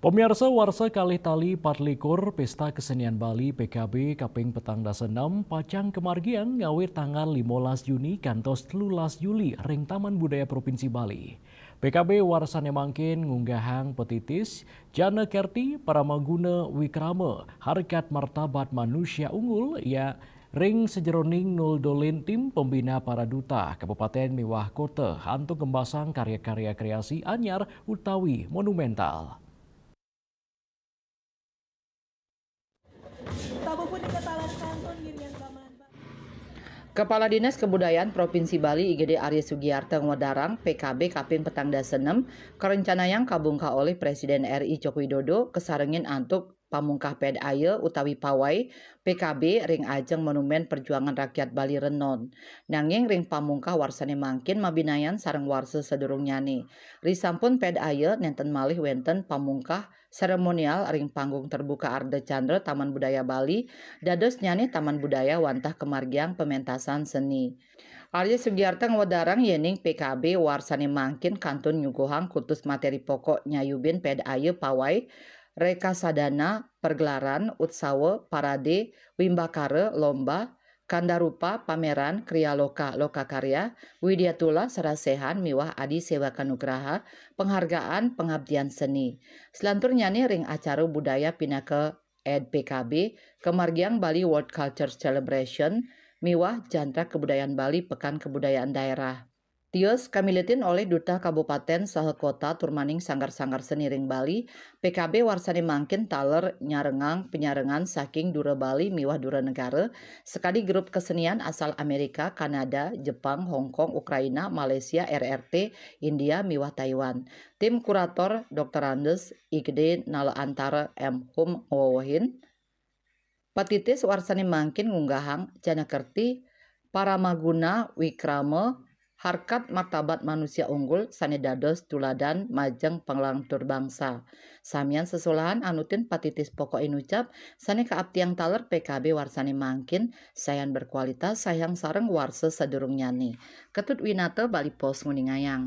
Pemirsa warsa kalih tali patlikur Pesta Kesenian Bali PKB Kaping Petang Dasa 6 Pacang Kemargian ngawit tanggal 15 Juni kantos 13 Juli ring Taman Budaya Provinsi Bali. PKB warsane mangkin ngunggahang petitis Jana Kerti Paramaguna Wikrama Harkat Martabat Manusia Unggul ya ring sejeroning nul dolin tim pembina para duta Kabupaten Miwah Kota hantu kembasang karya-karya kreasi anyar utawi monumental. Kepala Dinas Kebudayaan Provinsi Bali IGD Arya Sugiarto Ngwadarang PKB Kaping Petang Dasa 6 kerencanayang kabungka oleh Presiden RI Joko Widodo kesarengin antuk pamungkah ped aye utawi pawai PKB ring ajeng monumen perjuangan rakyat Bali Renon. Nanging ring pamungkah warsane mangkin mabinayan sareng warsa sedurung nyane. Risampun ped aye nenten malih wenten pamungkah seremonial ring panggung terbuka Arda Chandra Taman Budaya Bali dados nyane Taman Budaya wantah kemargiang pementasan seni. Arya Sugiarto ngwadarang yening PKB warsane mangkin kantun nyuguhang kutus materi pokok nyayubin ped aye pawai reka sadana pergelaran utsawa parade wimbakare lomba kandarupa pameran kriya loka karya widyatula sarasehan miwah adi sewaka nugraha penghargaan pengabdian seni selantur nyani ring acara budaya pinaka ed PKB kemargiang Bali World Culture Celebration miwah jantra kebudayaan Bali pekan kebudayaan daerah. Tios kamiletin oleh Duta Kabupaten saha Kota turmaning sanggar-sanggar seni ring Bali, PKB warsane mangkin taler nyarengang penyarengan saking Dura Bali miwah Dura negara, sekali grup kesenian asal Amerika, Kanada, Jepang, Hong Kong, Ukraina, Malaysia, RRT, India miwah Taiwan. Tim kurator Dr. Andes IGD Nala Antara M. Hum Ngowohin, petitis warsane mangkin ngunggahang Jana Kerti Paramaguna Wikrama Harkat Martabat Manusia Unggul sane dados tuladan majeng panglangtur bangsa. Samian sesulahan anutin patitis pokok inucap sane kaabtiang taler PKB warsane mangkin sayan berkualitas sayang sareng warsa sadurung nyani. Ketut Winata Bali Pos Nguningayang.